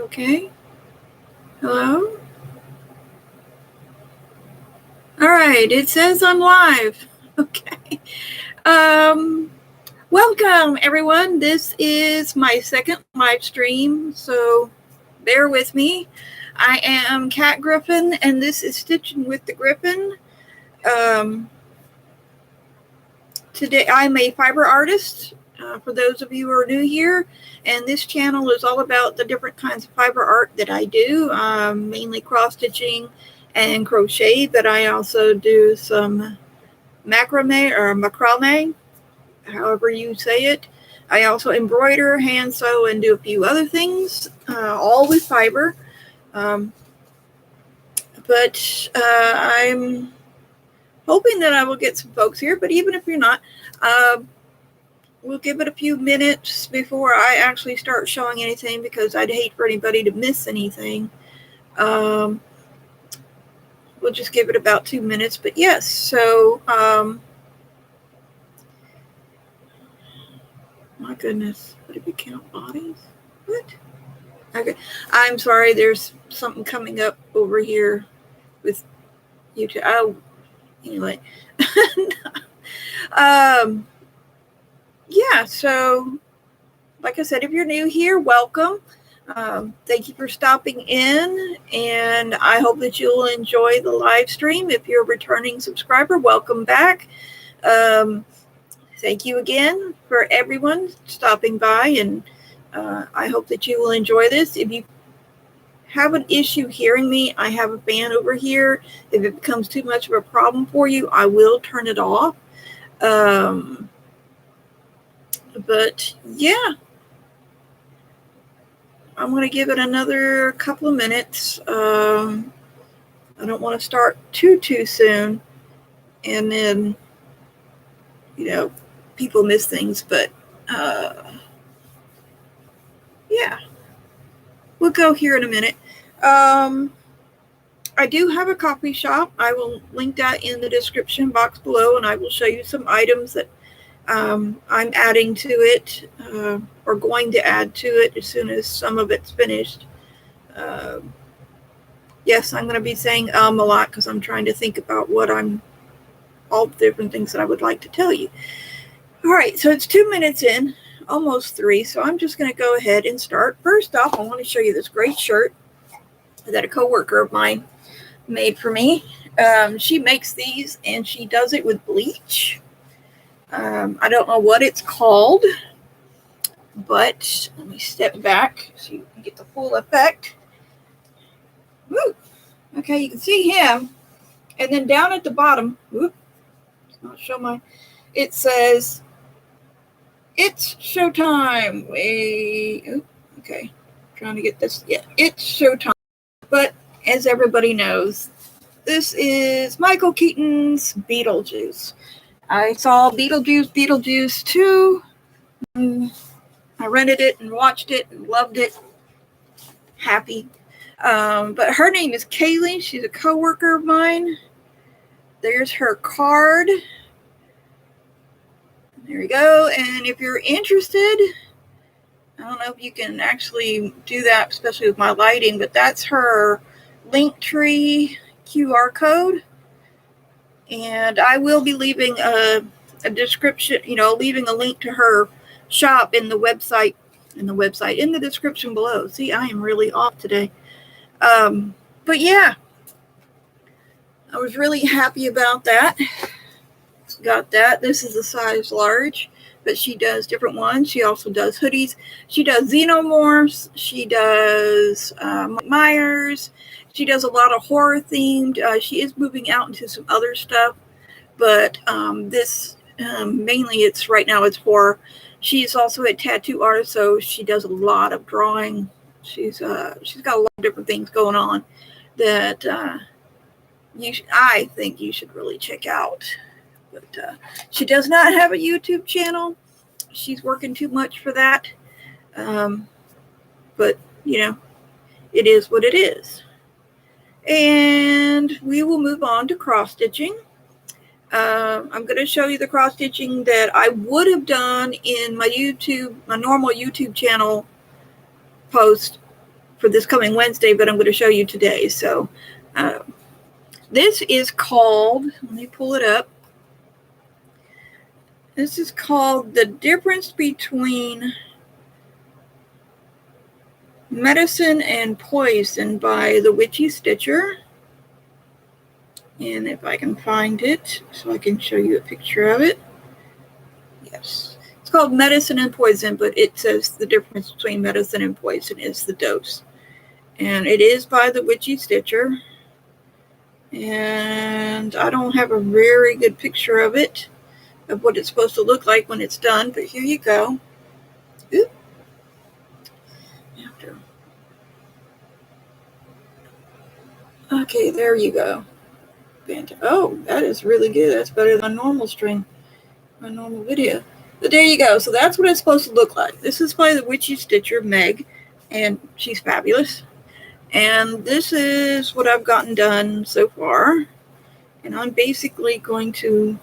Okay. Hello? All right. It says I'm live. Okay. Welcome, everyone. This is my second live stream, so bear with me. I am Cat Griffin, and this is Stitchin with the Griffin. Today, I'm a fiber artist. For those of you who are new here, and this channel is all about the different kinds of fiber art that I do, mainly cross stitching and crochet, but I also do some macrame or macrame, however you say it. I also embroider, hand sew, and do a few other things, all with fiber. But I'm hoping that I will get some folks here, but even if you're not, we'll give it a few minutes before I actually start showing anything, because I'd hate for anybody to miss anything. We'll just give it about 2 minutes. But yes, so my goodness, what did we count bodies? What? Okay, I'm sorry. There's something coming up over here with YouTube. Oh, anyway. Yeah, so like I said, if you're new here, welcome. Thank you for stopping in, and I hope that you'll enjoy the live stream. If you're a returning subscriber, welcome back. Thank you again for everyone stopping by, and I hope that you will enjoy this. If you have an issue hearing me, I have a fan over here. If it becomes too much of a problem for you, I will turn it off. But yeah, I'm going to give it another couple of minutes. I don't want to start too soon, and then, people miss things. But yeah, we'll go here in a minute. I do have a coffee shop. I will link that in the description box below, and I will show you some items that I'm adding to it, or going to add to it as soon as some of it's finished. Yes, I'm going to be saying a lot, because I'm trying to think about all the different things that I would like to tell you. All right, so it's 2 minutes in, almost 3, so I'm just going to go ahead and start. First off, I want to show you this great shirt that a coworker of mine made for me. She makes these, and she does it with bleach. I don't know what it's called, but let me step back so you can get the full effect. Woo. Okay, you can see him. And then down at the bottom, I'll show it says, "It's showtime." Okay, trying to get this. Yeah, it's showtime. But as everybody knows, this is Michael Keaton's Beetlejuice. I saw Beetlejuice 2. I rented it and watched it and loved it. Happy. But her name is Kaylee. She's a coworker of mine. There's her card. There you go. And if you're interested, I don't know if you can actually do that, especially with my lighting, but that's her Linktree QR code. And I will be leaving a description, leaving a link to her shop in the description below. See, I am really off today. But yeah, I was really happy about that. Got that. This is a size large, but she does different ones. She also does hoodies. She does xenomorphs. She does Myers. She does a lot of horror themed. She is moving out into some other stuff, but this mainly right now it's horror. She's also a tattoo artist, so she does a lot of drawing. She's got a lot of different things going on that I think you should really check out. But she does not have a YouTube channel. She's working too much for that. But it is what it is. And we will move on to cross stitching. I'm going to show you the cross stitching that I would have done in my normal YouTube channel post for this coming Wednesday, but I'm going to show you today. So this is called, let me pull it up. This is called The Difference Between Medicine and Poison by the Witchy Stitcher. And if I can find it, so I can show you a picture of it. Yes. It's called Medicine and Poison, but it says the difference between medicine and poison is the dose. And it is by the Witchy Stitcher. And I don't have a very good picture of it, of what it's supposed to look like when it's done, but here you go. Oop. Okay, there you go. Oh, that is really good. That's better than a normal stream, a normal video. But there you go. So that's what it's supposed to look like. This is by the Witchy Stitcher, Meg, and she's fabulous. And this is what I've gotten done so far. And I'm basically going to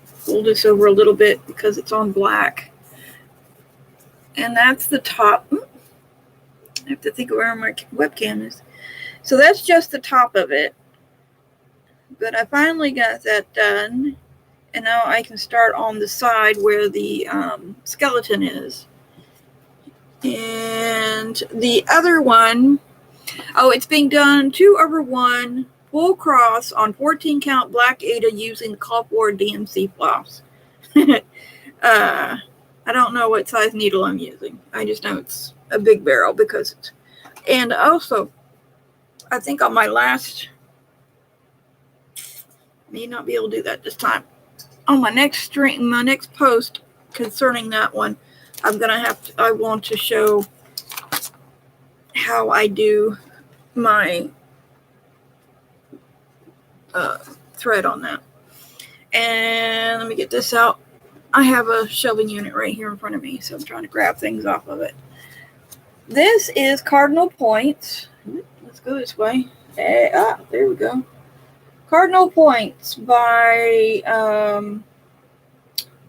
fold this over a little bit because it's on black. And that's the top. I have to think of where my webcam is. So that's just the top of it. But I finally got that done. And now I can start on the side where the skeleton is. And the other one, it's being done 2/1 full cross on 14 count black Ada using copper DMC floss. I don't know what size needle I'm using. I just know it's a big barrel because it's, and also I think on my last, may not be able to do that this time. On my next stream, my next post concerning that one, I want to show how I do my thread on that. And let me get this out. I have a shelving unit right here in front of me, so I'm trying to grab things off of it. This is Cardinal Points. Let's go this way. There we go. Cardinal Points by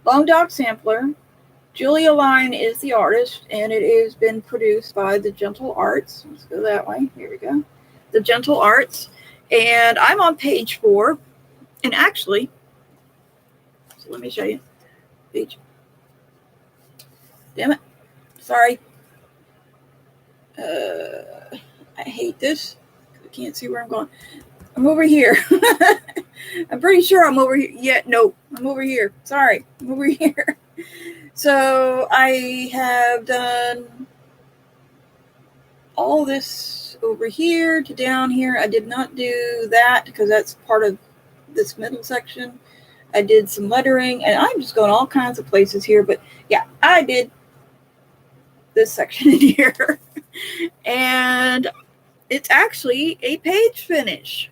Long Dog Sampler. Julia Line is the artist, and it has been produced by The Gentle Arts. Let's go that way. Here we go. The Gentle Arts. And I'm on page 4. And actually, so let me show you. Page. Damn it. Sorry. I hate this. I can't see where I'm going. I'm over here. I'm pretty sure I'm over here. Yeah, no, I'm over here. Sorry, I'm over here. So I have done all this over here to down here. I did not do that because that's part of this middle section. I did some lettering, and I'm just going all kinds of places here. But yeah, I did this section in here. And it's actually a page finish.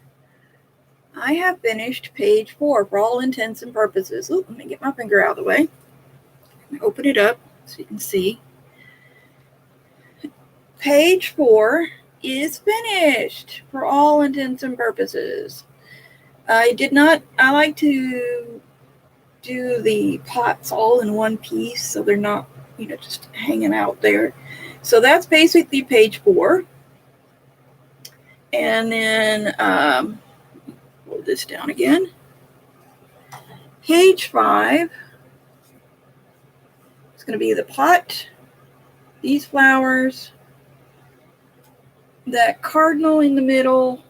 I have finished page 4 for all intents and purposes. Ooh, let me get my finger out of the way. Open it up so you can see. Page 4 is finished for all intents and purposes. I like to do the pots all in one piece so they're not, just hanging out there. So that's basically page 4. And then hold this down again. Page 5 is going to be the pot, these flowers, that cardinal in the middle,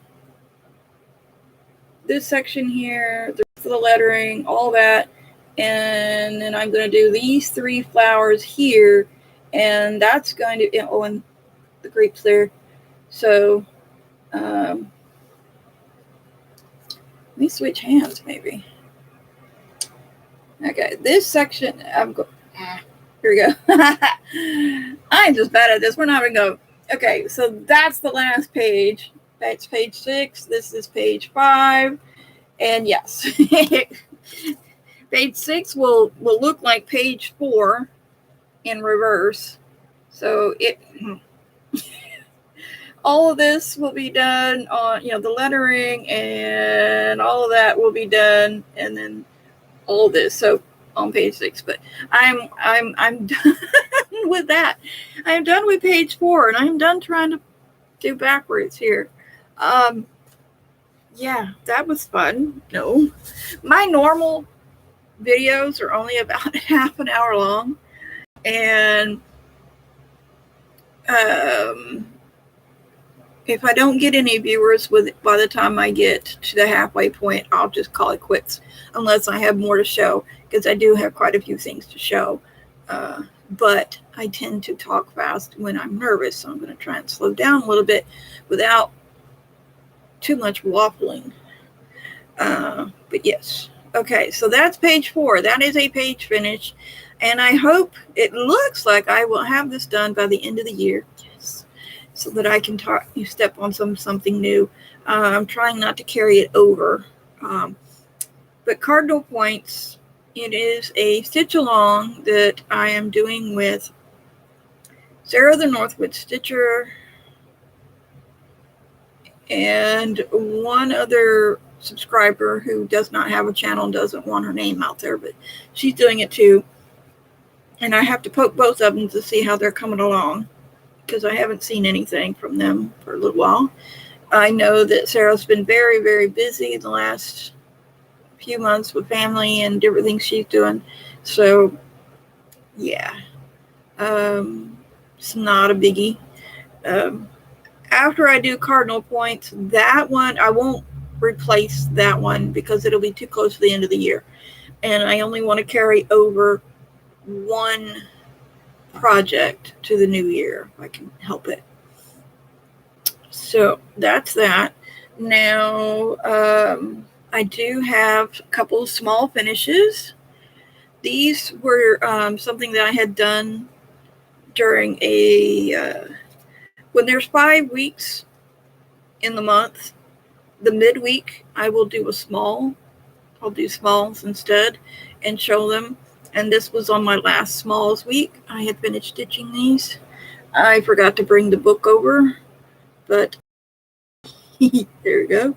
this section here, the lettering, all that. And then I'm going to do these 3 flowers here, and that's going to, and the grapes there. So let me switch hands maybe. Okay, this section, here we go. I'm just bad at this. We're not even going. Okay, so that's the last page. That's page 6. This is page 5. And yes, page 6 will look like page 4 in reverse. So all of this will be done on, the lettering and all of that will be done, and then all this. So on page 6, but I'm done done with that. I am done with page 4, and I am done trying to do backwards here. Yeah, that was fun. No, my normal videos are only about half an hour long, and if I don't get any viewers by the time I get to the halfway point, I'll just call it quits, unless I have more to show, because I do have quite a few things to show. But I tend to talk fast when I'm nervous, so I'm going to try and slow down a little bit without too much waffling. But yes. Okay, so that's page 4. That is a page finish, and I hope, it looks like I will have this done by the end of the year. Yes. So that I can step on something new. I'm trying not to carry it over. But Cardinal Points, it is a stitch along that I am doing with Sarah the Northwood Stitcher and one other subscriber who does not have a channel and doesn't want her name out there, but she's doing it too. And I have to poke both of them to see how they're coming along, because I haven't seen anything from them for a little while. I know that Sarah's been very, very busy the last few months with family and different things she's doing. So, yeah. It's not a biggie. After I do Cardinal Points, that one, I won't replace that one because it'll be too close to the end of the year. And I only want to carry over one project to the new year if I can help it. So that's that. Now, I do have a couple of small finishes. These were something that I had done during when there's 5 weeks in the month, the midweek, I will do a small. I'll do smalls instead and show them. And this was on my last smalls week. I had finished stitching these. I forgot to bring the book over, but there we go.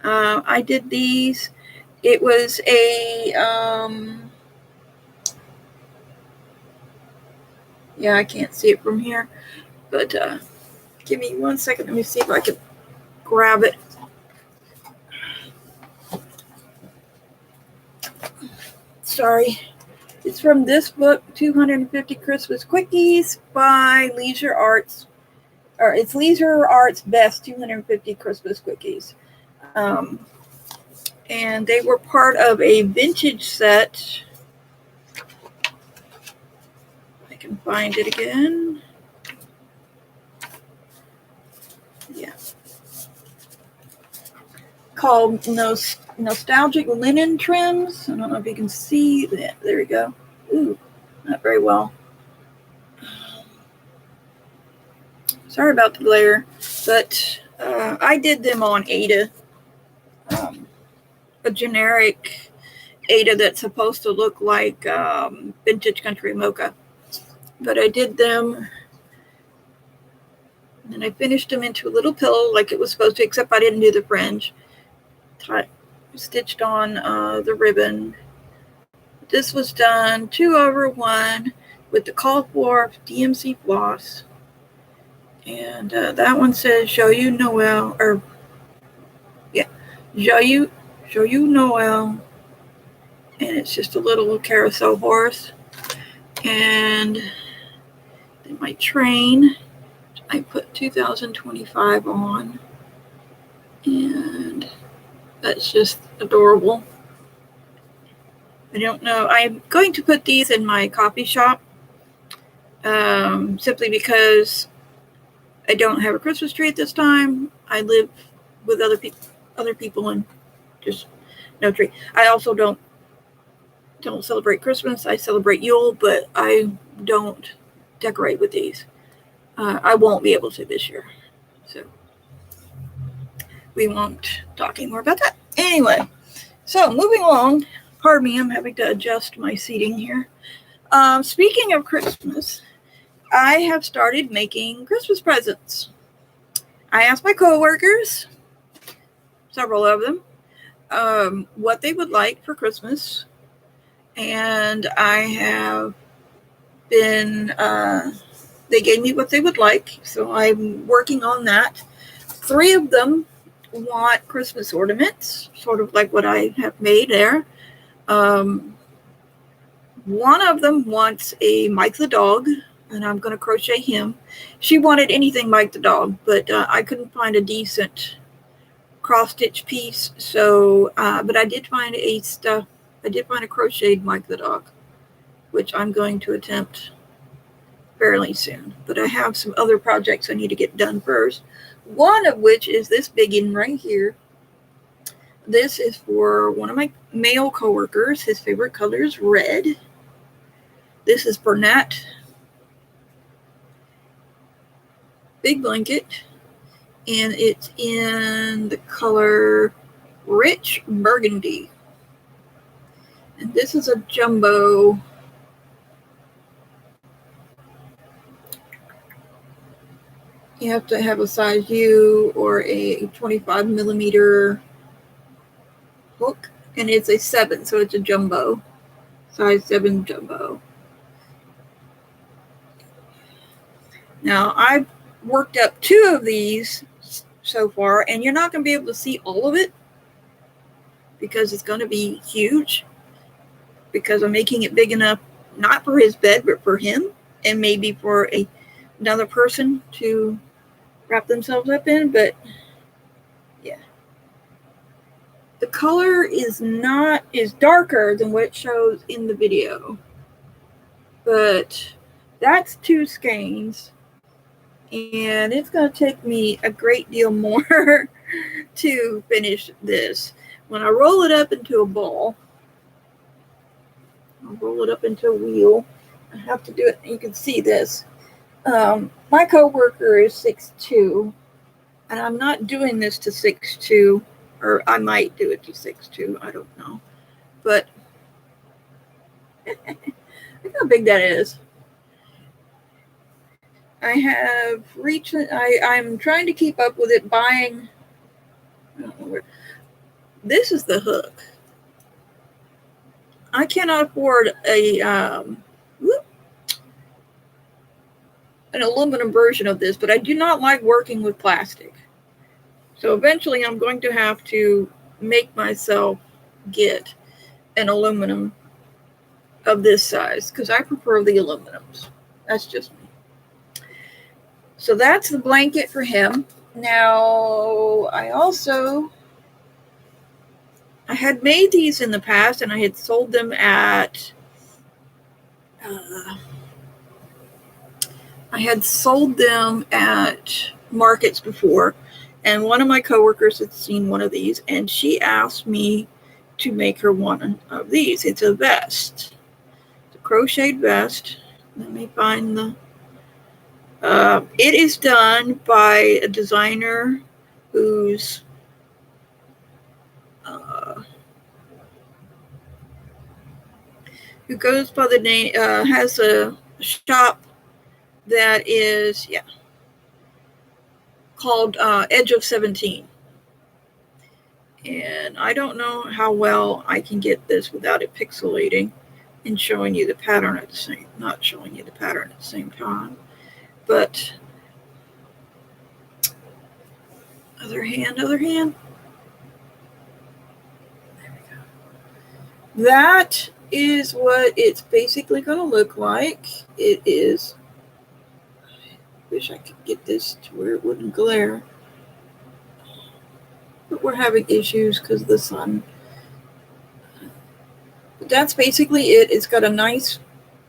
I did these. It was a, yeah, I can't see it from here, but give me 1 second. Let me see if I can grab it. Sorry. It's from this book, 250 Christmas Quickies by Leisure Arts. Or it's Leisure Arts Best 250 Christmas Quickies. And they were part of a vintage set. I can find it again. Yeah. Called Nostalgic Linen Trims. I don't know if you can see that. There we go. Ooh, not very well. Sorry about the glare, but I did them on Ada. A generic Ada that's supposed to look like Vintage Country Mocha. But I did them, and I finished them into a little pillow like it was supposed to, except I didn't do the fringe. Stitched on the ribbon. This was done 2/1 with the called for DMC floss. And that one says Show You Noel, or yeah, Show You Noel. And it's just a little carousel horse. And then my train, I put 2025 on. And that's just adorable. I don't know. I'm going to put these in my coffee shop simply because I don't have a Christmas tree at this time. I live with other people and just no tree. I also don't celebrate Christmas. I celebrate Yule, but I don't decorate with these. I won't be able to this year. So we won't talk anymore about that. Anyway, so moving along. Pardon me, I'm having to adjust my seating here. Speaking of Christmas, I have started making Christmas presents. I asked my coworkers, several of them, what they would like for Christmas. And I have been, they gave me what they would like, so I'm working on that. 3 of them want Christmas ornaments, sort of like what I have made there. One of them wants a Mike the dog, and I'm going to crochet him. She wanted anything Mike the dog, but I couldn't find a decent cross-stitch piece. So, but I did find a crocheted Mike the dog, which I'm going to attempt fairly soon. But I have some other projects I need to get done first. One of which is this big one right here. This is for one of my male coworkers. His favorite color is red. This is Burnett. Big blanket. And it's in the color Rich Burgundy. And this is a jumbo. You have to have a size U or a 25 millimeter hook. And it's a 7, so it's a jumbo. Size 7 jumbo. Now, I've worked up 2 of these so far, and you're not going to be able to see all of it because it's going to be huge, because I'm making it big enough, not for his bed, but for him, and maybe for another person to wrap themselves up in. But yeah, the color is darker than what it shows in the video, but that's 2 skeins. And it's going to take me a great deal more to finish this. When I roll it up into a ball, I'll roll it up into a wheel. I have to do it. You can see this. My coworker is 6'2", and I'm not doing this to 6'2", or I might do it to 6'2". I don't know. But look how big that is. I have reached, I'm trying to keep up with it buying, I don't know where, this is the hook. I cannot afford an aluminum version of this, but I do not like working with plastic. So eventually I'm going to have to make myself get an aluminum of this size, because I prefer the aluminums. That's just me. So that's the blanket for him. Now, I had made these in the past, and I had sold them at, markets before, and one of my coworkers had seen one of these, and she asked me to make her one of these. It's a vest. It's a crocheted vest. Let me find the... it is done by a designer who goes by the name, has a shop that is, called Edge of 17. And I don't know how well I can get this without it pixelating and showing you the pattern at the same, not showing you the pattern at the same time. But other hand. There we go. That is what it's basically going to look like. It is. I wish I could get this to where it wouldn't glare. But we're having issues because of the sun. But that's basically it. It's got a nice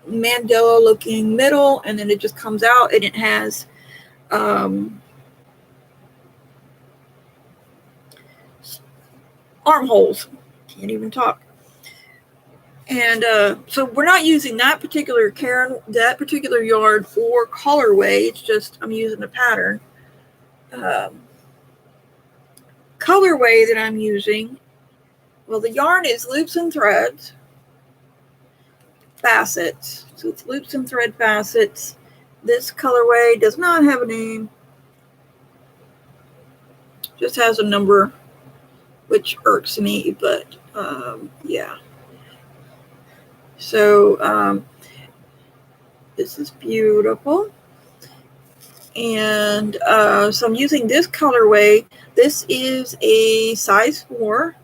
Mandela looking middle, and then it just comes out, and it has armholes. Can't even talk. And so we're not using that particular yard for colorway. It's just I'm using a pattern. Colorway that I'm using, well, the yarn is loops and threads, facets. So it's loops and thread facets. This colorway does not have a name. Just has a number, which irks me, but yeah. So This is beautiful. And so I'm using this colorway. This is a size 4,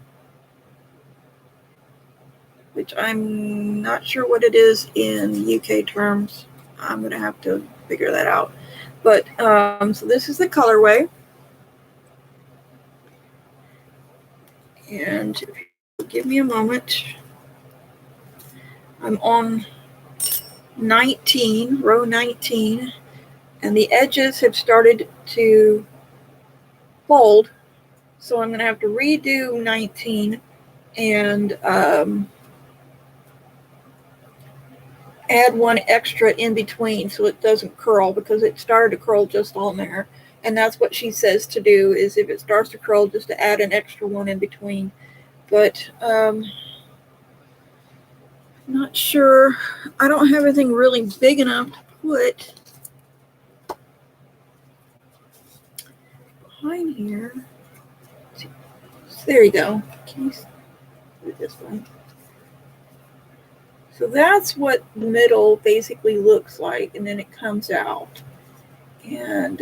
which I'm not sure what it is in UK terms. I'm going to have to figure that out. But so this is the colorway. And if you give me a moment, I'm on 19, row 19, and the edges have started to fold. So I'm going to have to redo 19 and add one extra in between so it doesn't curl, because it started to curl just on there. And that's what she says to do, is if it starts to curl, just to add an extra one in between. But not sure. I don't have anything really big enough to put behind here. So there you go. Can you do it this way? So that's what the middle basically looks like, and then it comes out. And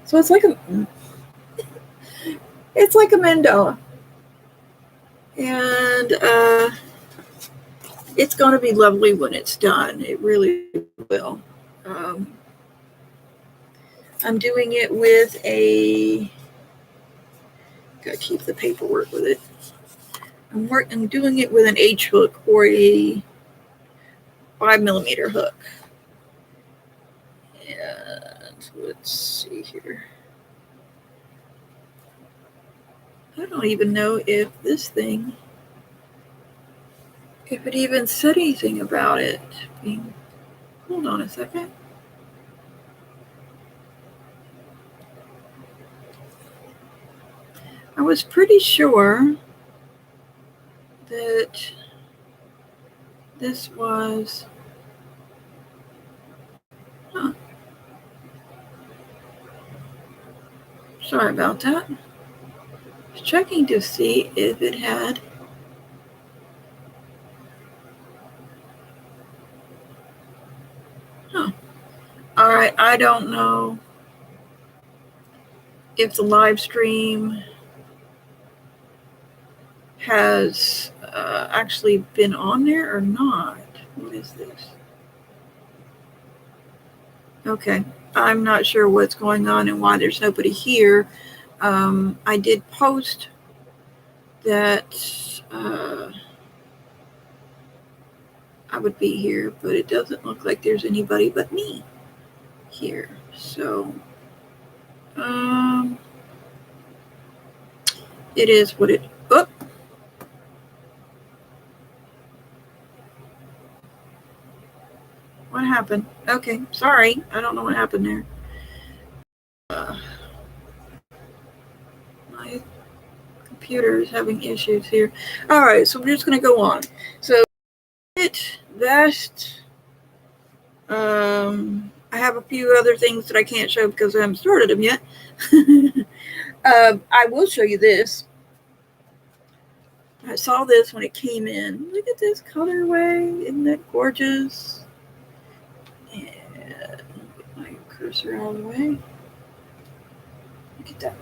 so it's like a mandala. And it's going to be lovely when it's done. It really will. I'm doing it with a, gotta keep the paperwork with it. I'm doing it with an H hook or a 5mm hook. And let's see here. I don't even know if this thing, if it even said anything about it being, hold on a second. I was pretty sure that this was, sorry about that. I was checking to see if it had. All right, I don't know if the live stream has actually been on there or not. What is this? Okay, I'm not sure what's going on and why there's nobody here. I did post that I would be here, but it doesn't look like there's anybody but me here. So it is what it. Oh. What happened? Okay, sorry. I don't know what happened there. My computer is having issues here. All right, so we're just going to go on. So that I have a few other things that I can't show because I haven't started them yet. I will show you this. I saw this when it came in. Look at this colorway. Isn't that gorgeous? And get my cursor out of the way. Look at that.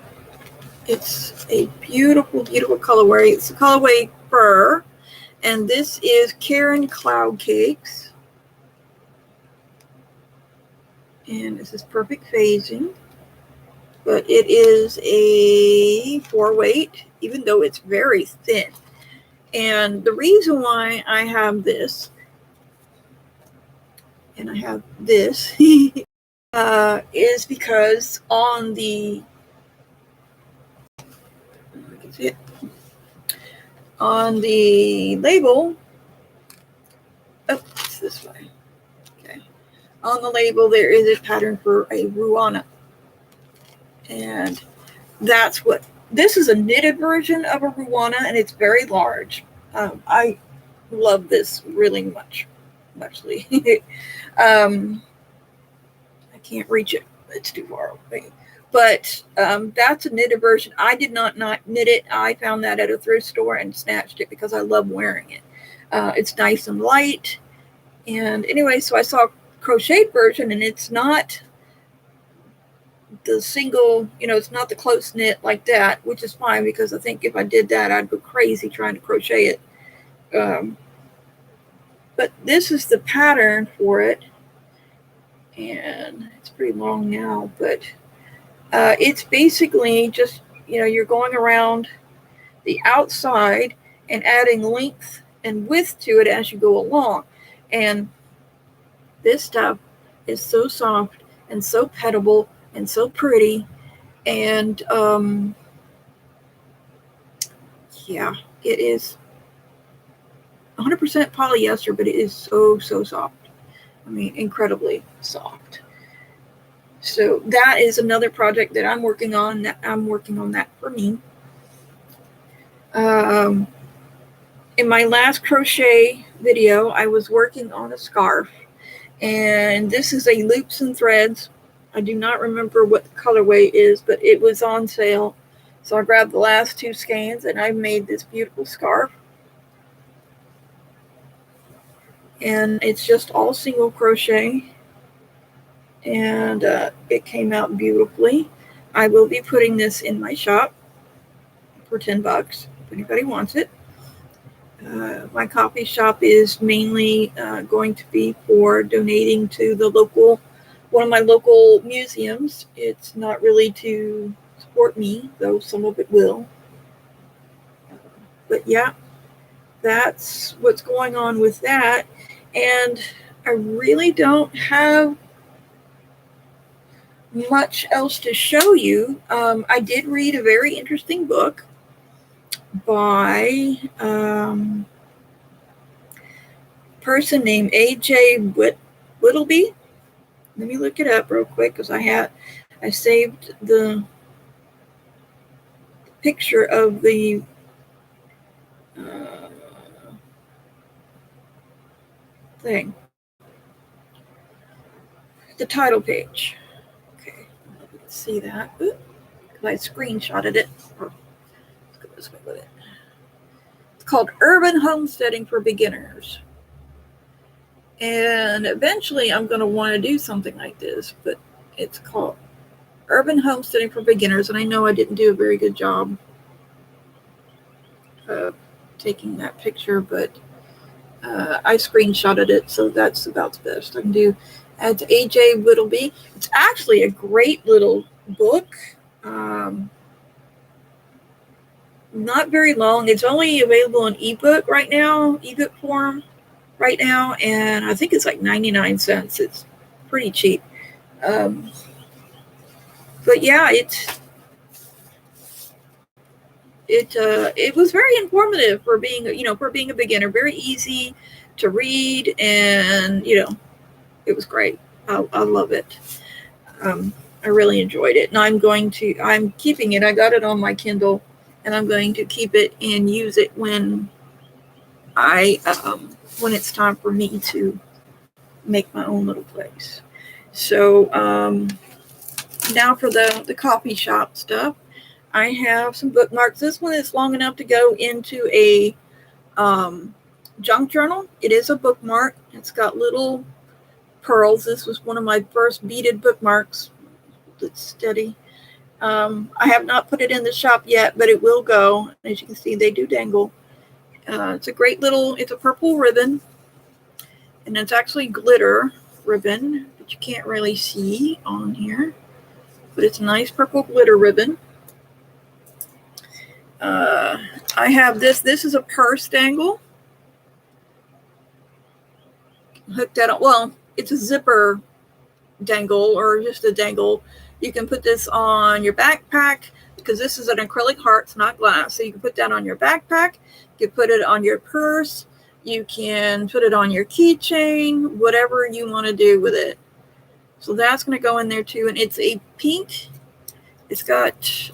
It's a beautiful, beautiful colorway. It's the colorway Fur. And this is Karen Cloud Cakes. And this is perfect phasing. But it is a 4-weight, even though it's very thin. And the reason why I have this, and I have this, is because on the, I can see it, on the label, oh, it's this way. Okay. On the label, there is a pattern for a ruana. And that's what, this is a knitted version of a ruana, and it's very large. I love this really muchly. I can't reach it. It's too far away. But that's a knitted version. I did not knit it. I found that at a thrift store and snatched it because I love wearing it. It's nice and light. And anyway, so I saw a crocheted version, and it's not the single, it's not the close knit like that, which is fine, because I think if I did that, I'd go crazy trying to crochet it. But this is the pattern for it, and it's pretty long now, but it's basically just, you're going around the outside and adding length and width to it as you go along. And this stuff is so soft and so petable and so pretty. And yeah, it is 100% polyester, but it is so soft. I mean, incredibly soft. So that is another project that I'm working on. I'm working on that for me. In my last crochet video, I was working on a scarf, and this is a loops and threads. I do not remember what the colorway is, but it was on sale. So I grabbed the last 2 skeins, and I made this beautiful scarf. And it's just all single crochet, and it came out beautifully. I will be putting this in my shop for $10 if anybody wants it. My coffee shop is mainly going to be for donating to one of my local museums. It's not really to support me, though some of it will. But yeah, that's what's going on with that. And I really don't have much else to show you. I did read a very interesting book by a person named A.J. Whittleby. Let me look it up real quick, because I saved the picture of the thing, the title page. Okay, you can see that. Oops, I screenshotted it. Let's go this way with it. It's called Urban Homesteading for Beginners. And eventually I'm going to want to do something like this, but it's called Urban Homesteading for Beginners. And I know I didn't do a very good job taking that picture, but I screenshotted it, so that's about the best I can do. Add to A.J. Whittleby. It's actually a great little book. Not very long. It's only available in ebook right now, ebook form right now, and I think it's like 99 cents. It's pretty cheap. But yeah, it was very informative for being a beginner. Very easy to read, and it was great. I love it. I really enjoyed it, and I'm keeping it. I got it on my Kindle, and I'm going to keep it and use it when it's time for me to make my own little place. So now for the coffee shop stuff. I have some bookmarks. This one is long enough to go into a junk journal. It is a bookmark. It's got little pearls. This was one of my first beaded bookmarks. It's steady. I have not put it in the shop yet, but it will go. As you can see, they do dangle. It's a purple ribbon, and it's actually glitter ribbon, but you can't really see on here. But it's a nice purple glitter ribbon. I have this. This is a purse dangle. Hooked that on. Well, it's a zipper dangle, or just a dangle. You can put this on your backpack, because this is an acrylic heart, it's not glass. So you can put that on your backpack. You can put it on your purse. You can put it on your keychain, whatever you want to do with it. So that's going to go in there too. And it's a pink. It's got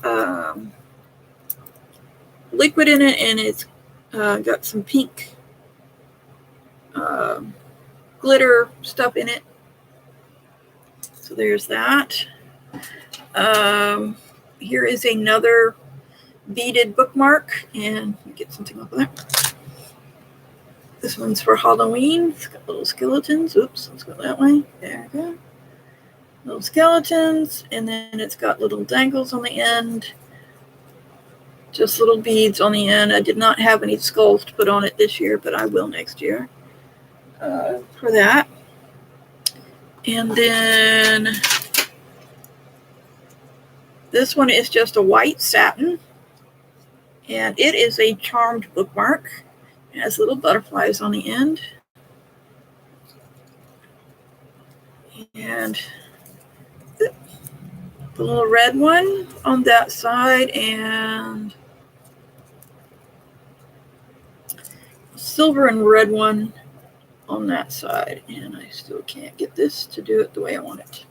liquid in it, and it's got some pink glitter stuff in it. So there's that. Here is another beaded bookmark, and let me get something off of there. This one's for Halloween. It's got little skeletons. Oops, let's go that way. There we go. Little skeletons, and then it's got little dangles on the end. Just little beads on the end. I did not have any skulls to put on it this year, but I will next year for that. And then this one is just a white satin, and it is a charmed bookmark. It has little butterflies on the end. And the little red one on that side, and silver and red one on that side. And I still can't get this to do it the way I want it.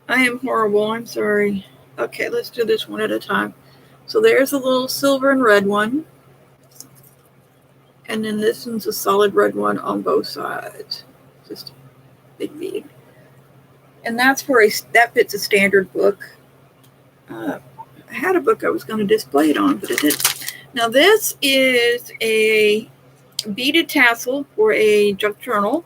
I am horrible. I'm sorry. Okay, let's do this one at a time. So there's a little silver and red one. And then this one's a solid red one on both sides. Just a big bead. And that's for that fits a standard book. I had a book I was going to display it on, but it didn't. Now this is a beaded tassel for a junk journal.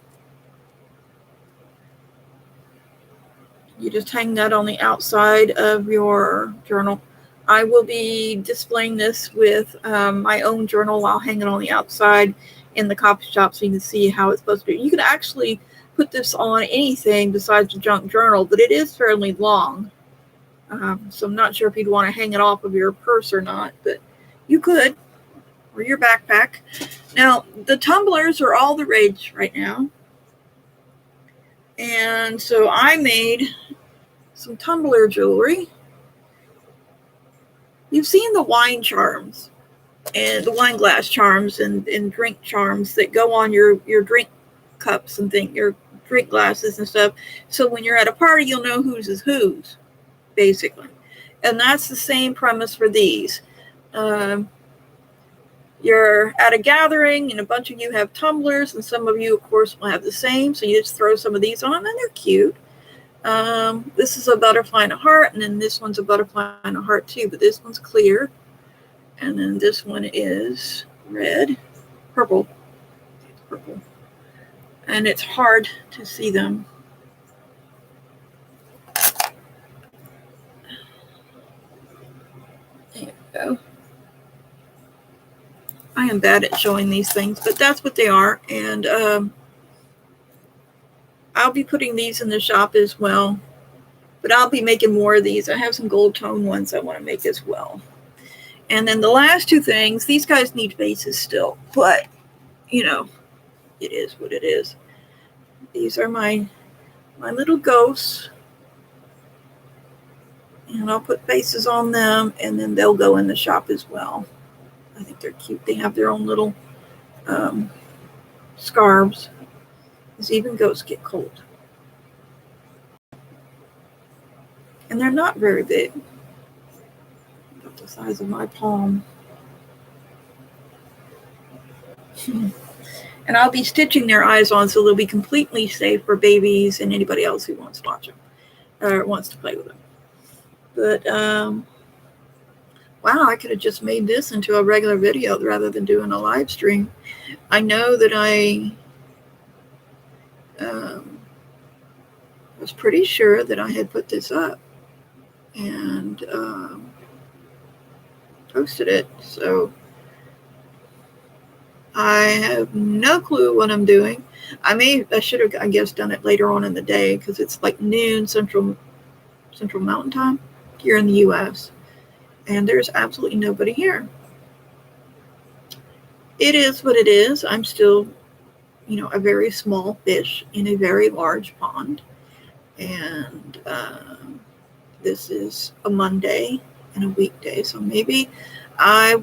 You just hang that on the outside of your journal. I will be displaying this with my own journal. I'll hang it on the outside in the coffee shop so you can see how it's supposed to be. You can actually put this on anything besides a junk journal, but it is fairly long. So I'm not sure if you'd want to hang it off of your purse or not, but you could, or your backpack. Now, the tumblers are all the rage right now. And so I made some tumbler jewelry. You've seen the wine charms and the wine glass charms and drink charms that go on your drink cups and things, your drink glasses and stuff. So when you're at a party, you'll know whose is whose, basically. And that's the same premise for these. You're at a gathering and a bunch of you have tumblers, and some of you, of course, will have the same. So you just throw some of these on, and they're cute. This is a butterfly and a heart, and then this one's a butterfly and a heart too, but this one's clear. And then this one is red, purple. It's purple. And it's hard to see them. There you go. I am bad at showing these things, but that's what they are. And I'll be putting these in the shop as well. But I'll be making more of these. I have some gold tone ones I want to make as well. And then the last two things, these guys need faces still. But, you know, it is what it is. These are my little ghosts. And I'll put faces on them, and then they'll go in the shop as well. I think they're cute. They have their own little scarves. Because even ghosts get cold. And they're not very big. About the size of my palm. And I'll be stitching their eyes on so they'll be completely safe for babies and anybody else who wants to watch them. Or wants to play with them. But, wow, I could have just made this into a regular video rather than doing a live stream. I know that I was pretty sure that I had put this up and posted it. So I have no clue what I'm doing. I should have, I guess, done it later on in the day because it's like noon Central Mountain Time here in the U.S. And there's absolutely nobody here. It is what it is. I'm still, you know, a very small fish in a very large pond. And this is a Monday and a weekday. So maybe I'd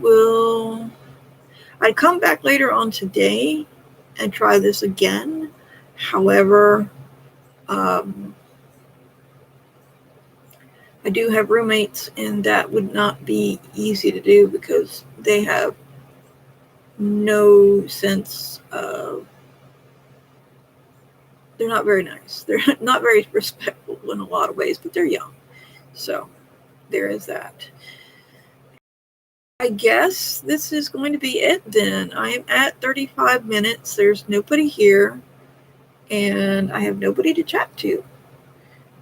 come back later on today and try this again. However, I do have roommates, and that would not be easy to do because they have no sense of, they're not very nice. They're not very respectful in a lot of ways, but they're young. So there is that. I guess this is going to be it then. I am at 35 minutes. There's nobody here, and I have nobody to chat to.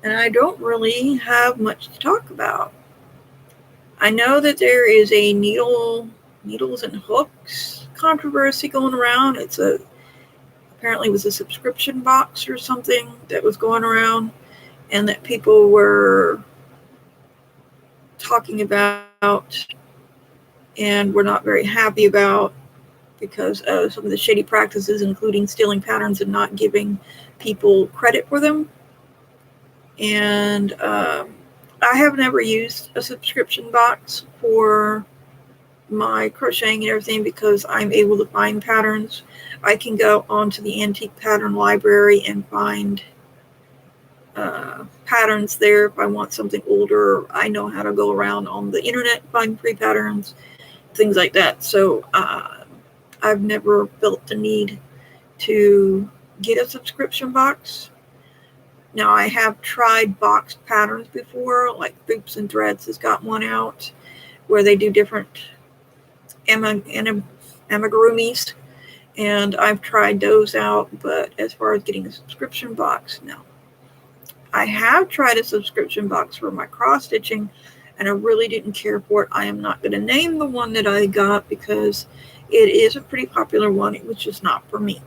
And I don't really have much to talk about. I know that there is a needles and hooks controversy going around. Apparently it was a subscription box or something that was going around, and that people were talking about and were not very happy about because of some of the shady practices, including stealing patterns and not giving people credit for them. And I have never used a subscription box for my crocheting and everything because I'm able to find patterns. I can go onto the antique pattern library and find patterns there if I want something older. I know how to go around on the internet, find free patterns, things like that. So I've never felt the need to get a subscription box. Now, I have tried boxed patterns before, like Hoops and Threads has got one out where they do different amigurumis, and I've tried those out, but as far as getting a subscription box, no. I have tried a subscription box for my cross stitching, and I really didn't care for it. I am not going to name the one that I got because it is a pretty popular one. It was just not for me.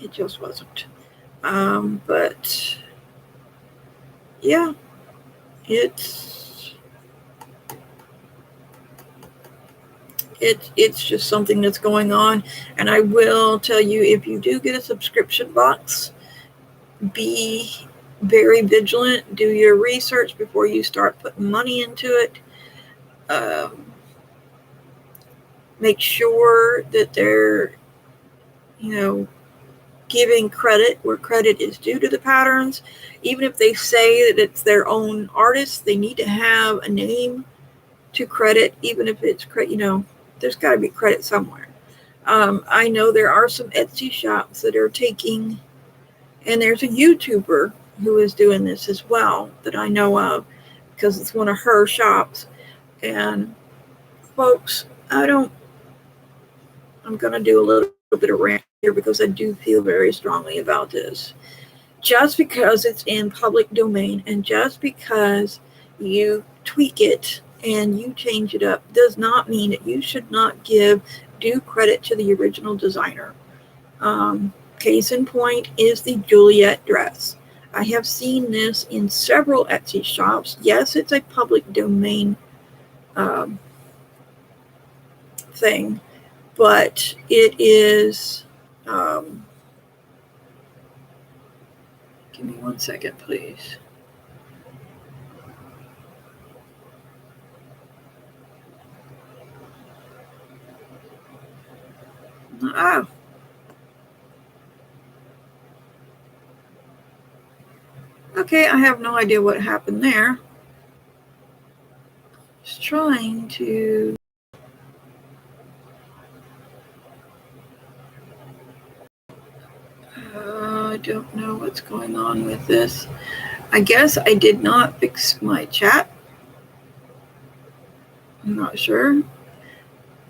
It just wasn't. But yeah, it's just something that's going on. And I will tell you, if you do get a subscription box, be very vigilant. Do your research before you start putting money into it. Make sure that they're, giving credit where credit is due to the patterns. Even if they say that it's their own artist, they need to have a name to credit, even if it's, there's got to be credit somewhere. I know there are some Etsy shops that are taking, and there's a YouTuber who is doing this as well that I know of because it's one of her shops. And folks, I'm going to do a little bit of rant here because I do feel very strongly about this. Just because it's in public domain and just because you tweak it and you change it up does not mean that you should not give due credit to the original designer. Case in point is the Juliet dress. I have seen this in several Etsy shops. Yes, it's a public domain thing, but it is. Give me 1 second, please. Oh. Okay, I have no idea what happened there. Just trying to. I don't know what's going on with this. I guess I did not fix my chat. I'm not sure.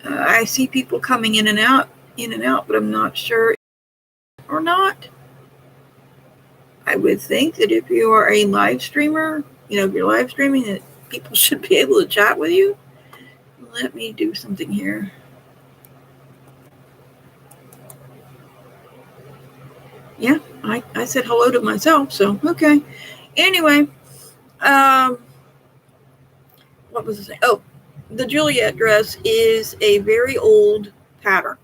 I see people coming in and out, but I'm not sure or not. I would think that if you are a live streamer, if you're live streaming, that people should be able to chat with you. Let me do something here. Yeah, I said hello to myself, so okay. Anyway, what was I saying? Oh, the Juliet dress is a very old pattern.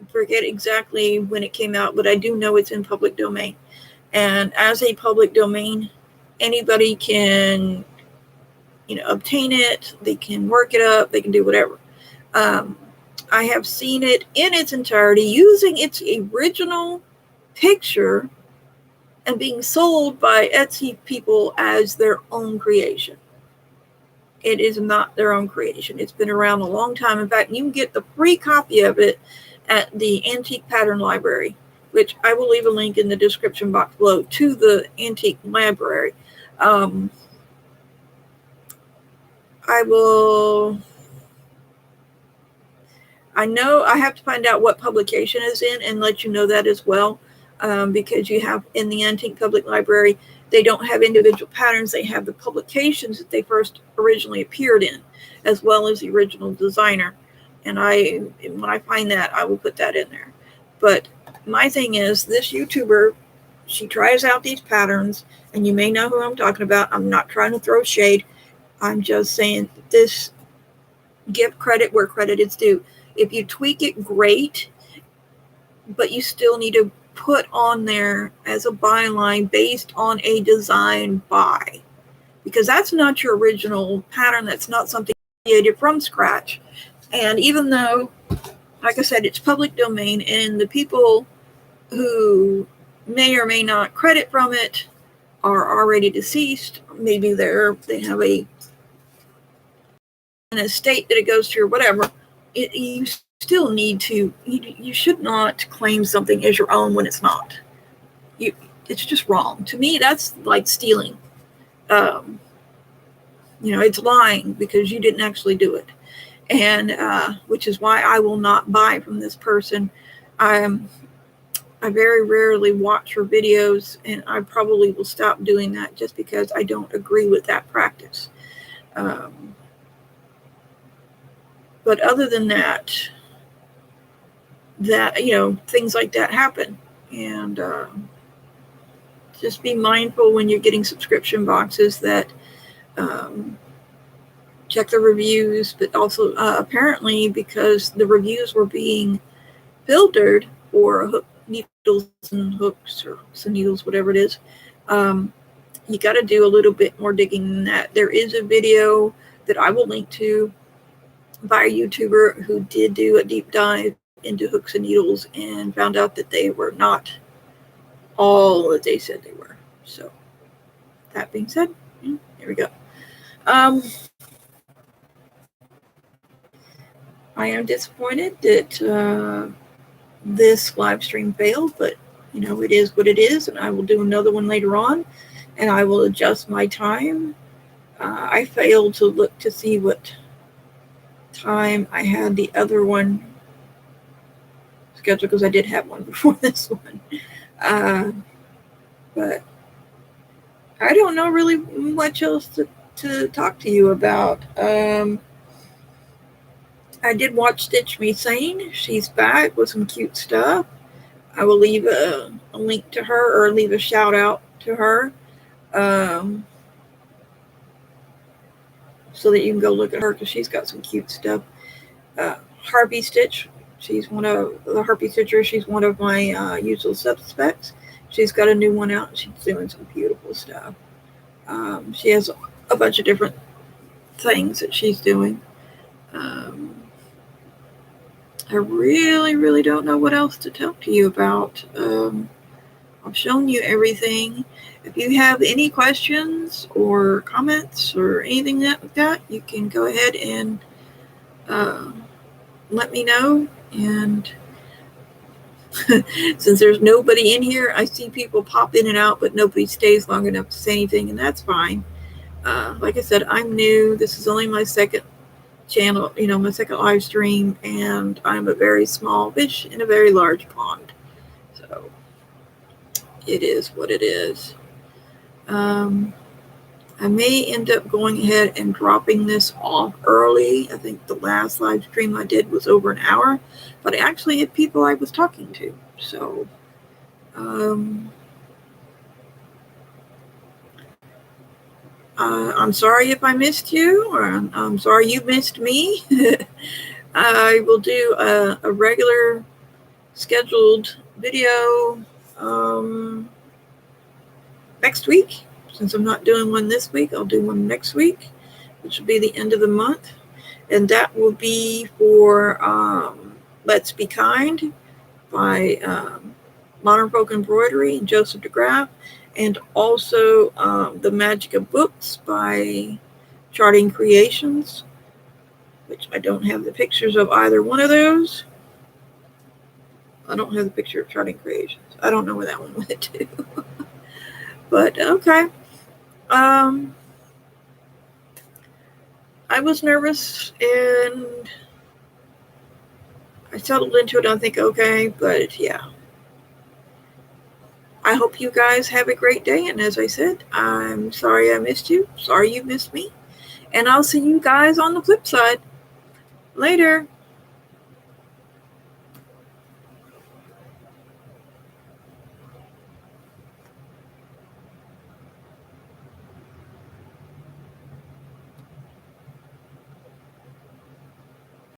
Forget exactly when it came out, but I do know it's in public domain. And as a public domain, anybody can, obtain it. They can work it up. They can do whatever. I have seen it in its entirety using its original picture and being sold by Etsy people as their own creation. It is not their own creation. It's been around a long time. In fact, you can get the free copy of it at the Antique Pattern Library, which I will leave a link in the description box below to the Antique Library. I I know I have to find out what publication is in and let you know that as well, because you have in the Antique Public Library, they don't have individual patterns. They have the publications that they first originally appeared in, as well as the original designer. And when I find that, I will put that in there. But my thing is, this YouTuber, she tries out these patterns, and you may know who I'm talking about. I'm not trying to throw shade. I'm just saying this, give credit where credit is due. If you tweak it, great, but you still need to put on there as a byline based on a design by, because that's not your original pattern. That's not something created from scratch. And even though, like I said, it's public domain, and the people who may or may not credit from it are already deceased, maybe they have an estate that it goes to or whatever, you still need to, you should not claim something as your own when it's not. It's just wrong. To me, that's like stealing. It's lying because you didn't actually do it. And which is why I will not buy from this person. I very rarely watch her videos, and I probably will stop doing that just because I don't agree with that practice. But other than that, things like that happen. And just be mindful when you're getting subscription boxes that check the reviews, but also apparently because the reviews were being filtered for needles and hooks or hooks and needles, whatever it is, you got to do a little bit more digging than that. There is a video that I will link to by a YouTuber who did do a deep dive into hooks and needles and found out that they were not all that they said they were. So that being said, here we go. I am disappointed that this live stream failed, but it is what it is, and I will do another one later on, and I will adjust my time. I failed to look to see what time I had the other one scheduled, because I did have one before this one. But I don't know really much else to talk to you about. I did watch Stitch Me Sane. She's back with some cute stuff. I will leave a link to her, or leave a shout out to her, so that you can go look at her, because she's got some cute stuff. Harpy Stitch, she's one of the Harpy Stitcher. She's one of my usual suspects. She's got a new one out, and she's doing some beautiful stuff. She has a bunch of different things that she's doing. I really, really don't know what else to talk to you about. I've shown you everything. If you have any questions or comments or anything like that, you can go ahead and let me know. And since there's nobody in here, I see people pop in and out, but nobody stays long enough to say anything, and that's fine. Like I said, I'm new. This is only my second channel, my second live stream, and I'm a very small fish in a very large pond. So it is what it is. I may end up going ahead and dropping this off early. I think the last live stream I did was over an hour, but I actually had people I was talking to. So I'm sorry if I missed you, or I'm sorry you missed me. I will do a regular scheduled video next week. Since I'm not doing one this week, I'll do one next week, which will be the end of the month. And that will be for Let's Be Kind by Modern Folk Embroidery and Joseph DeGraff, and also The Magic of Books by Charting Creations, which I don't have the pictures of either one of those. I don't have the picture of Charting Creations. I don't know where that one went to. But okay. I was nervous and I settled into it. I think, okay, but yeah. I hope you guys have a great day. And as I said, I'm sorry I missed you. Sorry you missed me. And I'll see you guys on the flip side. Later.